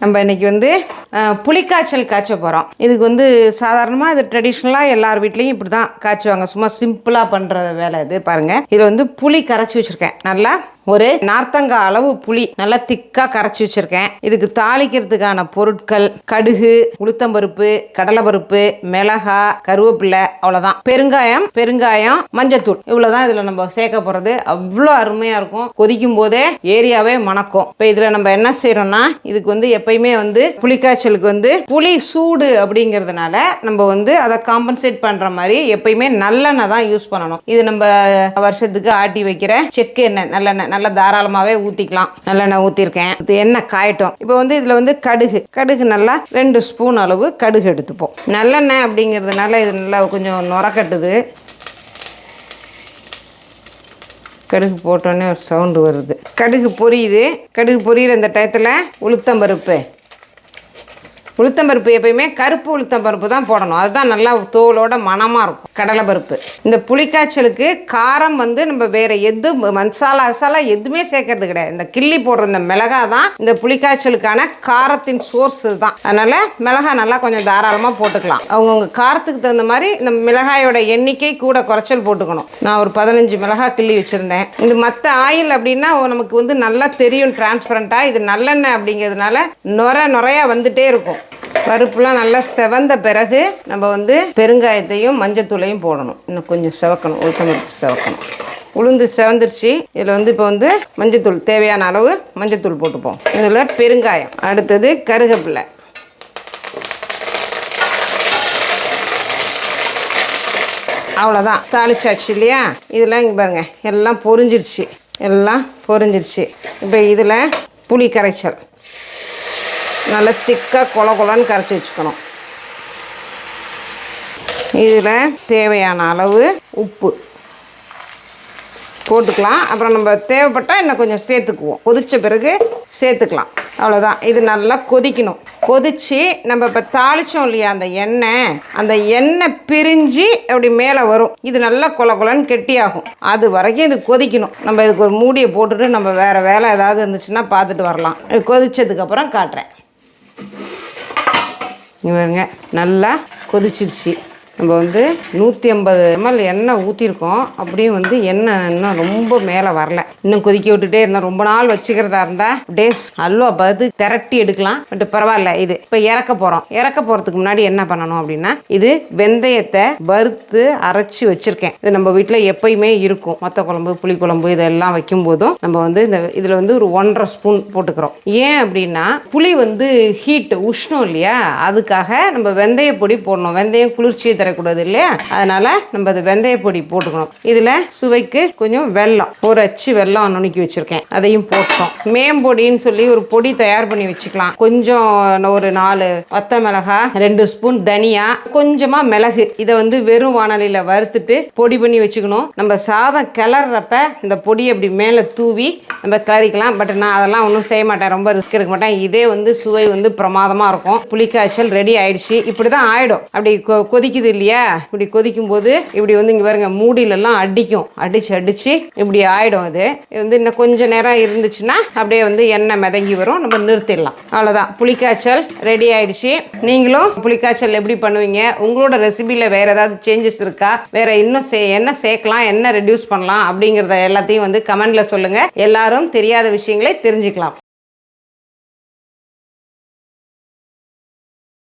நம்ம இன்னைக்கு வந்து புளிக்காய்ச்சல் காய்ச்ச போகிறோம். இதுக்கு வந்து சாதாரணமாக இது ட்ரெடிஷ்னலாக எல்லார் வீட்லேயும் இப்படி தான் காய்ச்சுவாங்க. சும்மா சிம்பிளாக பண்ணுற வேலை இது. பாருங்கள், இதில் வந்து புளி கரைச்சி வச்சுருக்கேன். நல்லா ஒரு நார்த்தங்காய் அளவு புளி நல்லா திக்காக கரைச்சி வச்சுருக்கேன். இதுக்கு தாளிக்கிறதுக்கான பொருட்கள் கடுகு, உளுத்தம்பருப்பு, கடலைப்பருப்பு, மிளகாய், கருவேப்பிலை, அவ்வளோதான். பெருங்காயம், மஞ்சத்தூள், இவ்வளோதான் இதில் நம்ம சேர்க்க போகிறது. அவ்வளோ அருமையாக இருக்கும். கொதிக்கும் போதே ஏரியாவே மணக்கும். இப்போ இதில் நம்ம என்ன செய்கிறோம்னா, இதுக்கு வந்து எப்பயுமே வந்து புளிக்காய்ச்சலுக்கு வந்து புளி சூடு அப்படிங்கிறதுனால நம்ம வந்து அதை காம்பன்சேட் பண்ணுற மாதிரி எப்பயுமே நல்லெண்ணெய் தான் யூஸ் பண்ணணும். இது நம்ம வருஷத்துக்கு ஆட்டி வைக்கிற செக்கு எண்ணெய், நல்லெண்ணெய் நல்லா தாராளமாகவே ஊற்றிக்கலாம். நல்லெண்ணெய் ஊற்றிருக்கேன். இது எண்ணெய் காயட்டும். இப்போ வந்து இதில் வந்து கடுகு நல்லா 2 ஸ்பூன் அளவு கடுகு எடுத்துப்போம். நல்லெண்ணெய் அப்படிங்கிறதுனால இது நல்லா கொஞ்சம் நுரக்கட்டுது. கடுகு போட்டோன்னே ஒரு சவுண்டு வருது. கடுகு பொரியிற இந்த டயத்தில் உளுத்தம்பருப்பு எப்பயுமே கருப்பு உளுத்தம்பருப்பு தான் போடணும். அதுதான் நல்லா தோலோட மணமாக இருக்கும். கடலைப்பருப்பு. இந்த புளிக்காய்ச்சலுக்கு காரம் வந்து நம்ம வேறு மசாலா எதுவுமே சேர்க்கறது கிடையாது. இந்த கிள்ளி போடுற இந்த மிளகாய் தான் இந்த புளிக்காய்ச்சலுக்கான காரத்தின் சோர்ஸ் தான். அதனால் மிளகாய் நல்லா கொஞ்சம் தாராளமாக போட்டுக்கலாம். அவங்கவுங்க காரத்துக்கு தகுந்த மாதிரி இந்த மிளகாயோட எண்ணிக்கை கூட குறைச்சல் போட்டுக்கணும். நான் ஒரு 15 மிளகாய் கிள்ளி வச்சுருந்தேன். இந்த மற்ற ஆயில் அப்படின்னா நமக்கு வந்து நல்லா தெரியும் டிரான்ஸ்பரண்ட்டாக. இது நல்லெண்ணெய் அப்படிங்கிறதுனால நுரையா வந்துட்டே இருக்கும். பருப்புலாம் நல்லா செவந்த பிறகு நம்ம வந்து பெருங்காயத்தையும் மஞ்சத்தூளையும் போடணும். இன்னும் கொஞ்சம் செவக்கணும். உளுத்தம்பருப்பு செவக்கணும். உளுந்து செவந்துருச்சு. இதில் வந்து இப்போ வந்து மஞ்சத்தூள், தேவையான அளவு மஞ்சத்தூள் போட்டுப்போம். இதில் பெருங்காயம், அடுத்தது கருவேப்பிலை, அவ்வளோதான். தாளிச்சாச்சு இல்லையா? இதெல்லாம் இங்கே பாருங்கள், எல்லாம் பொரிஞ்சிருச்சு. இப்போ இதில் புளி கரைச்சல் நல்லா திக்காக கொலன்னு கரைச்சி வச்சுக்கணும். இதில் தேவையான அளவு உப்பு போட்டுக்கலாம். அப்புறம் நம்ம தேவைப்பட்டால் இன்னும் கொஞ்சம் சேர்த்துக்குவோம். கொதித்த பிறகு சேர்த்துக்கலாம். அவ்வளோதான். இது நல்லா கொதிக்கணும். கொதித்து நம்ம இப்போ தாளித்தோம் இல்லையா அந்த எண்ணெய் பிரிஞ்சு அப்படி மேலே வரும். இது நல்லா கொலன்னு கெட்டியாகும். அது வரைக்கும் இது கொதிக்கணும். நம்ம இதுக்கு ஒரு மூடியை போட்டுட்டு நம்ம வேறு வேலை ஏதாவது இருந்துச்சுன்னா பார்த்துட்டு வரலாம். கொதித்ததுக்கப்புறம் காட்டுறேன். இவங்க நல்லா கொதிச்சிருச்சு. நம்ம வந்து 150 ml எண்ணெய் ஊற்றிருக்கோம். அப்படியும் வந்து எண்ணெய் இன்னும் ரொம்ப மேலே வரல. இன்னும் கொதிக்க விட்டுட்டே இருந்தால் ரொம்ப நாள் வச்சுக்கிறதா இருந்தால் அப்படியே அல்வா திரட்டி எடுக்கலாம். பட் பரவாயில்ல. இது இப்போ இறக்க போகிறதுக்கு முன்னாடி என்ன பண்ணணும் அப்படின்னா, இது வெந்தயத்தை வறுத்து அரைச்சி வச்சுருக்கேன். இது நம்ம வீட்டில் எப்பயுமே இருக்கும். மொத்த குழம்பு, புளிக்குழம்பு இதெல்லாம் வைக்கும் போதும் நம்ம வந்து இதில் வந்து ஒரு 1.5 ஸ்பூன் போட்டுக்கிறோம். ஏன் அப்படின்னா, புளி வந்து ஹீட்டு உஷ்ணம் இல்லையா, அதுக்காக நம்ம வெந்தய பொடி போடணும். வெந்தயம் குளிர்ச்சியை தரக்கூடாது இல்லையா, அதனால நம்ம அது வெந்தய பொடி போட்டுக்கணும். இதுல சுவைக்கு கொஞ்சம் வெல்லம், ஒரு அச்சு வெல்லம் நுணுக்கி வச்சிருக்கேன், அதையும் போட்டோம். மேம்பொடின்னு சொல்லி ஒரு பொடி தயார் பண்ணி வச்சுக்கலாம். கொஞ்சம் ஒரு 4 வத்த மிளகாய், 2 ஸ்பூன் தனியா, கொஞ்சமா மிளகு, இதை வந்து வெறும் வானலியில் வறுத்துட்டு பொடி பண்ணி வச்சுக்கணும். நம்ம சாதம் கிளறப்ப இந்த பொடி அப்படி மேலே தூவி நம்ம கிளறிக்கலாம். பட் நான் அதெல்லாம் ஒன்றும் செய்ய மாட்டேன், ரொம்ப ரிஸ்க் எடுக்க மாட்டேன். இதே வந்து சுவை வந்து பிரமாதமாக இருக்கும். புளிக்காய்ச்சல் ரெடி ஆயிடுச்சு. இப்படி தான் ஆயிடும். அப்படி கொதிக்குது இல்லையா, இப்படி கொதிக்கும் போது இப்படி வந்து இங்கே பாருங்க, மூடியிலெல்லாம் அடிச்சு இப்படி ஆயிடும். இது வந்து இன்னும் கொஞ்சம் நேரம் இருந்துச்சுன்னா அப்படியே வந்து எண்ணெய் மிதங்கி வரும். நம்ம நிறுத்திடலாம். அவ்வளோதான், புளிக்காய்ச்சல் ரெடி ஆயிடுச்சு. நீங்களும் புளிக்காய்ச்சல் எப்படி பண்ணுவீங்க? உங்களோட ரெசிபியில் வேற ஏதாவது சேஞ்சஸ் இருக்கா? வேற இன்னும் என்ன சேர்க்கலாம், என்ன ரெடியூஸ் பண்ணலாம் அப்படிங்கிறத எல்லாத்தையும் வந்து கமெண்ட்ல சொல்லுங்க. எல்லாரும் தெரியாத விஷயங்களை தெரிஞ்சுக்கலாம்.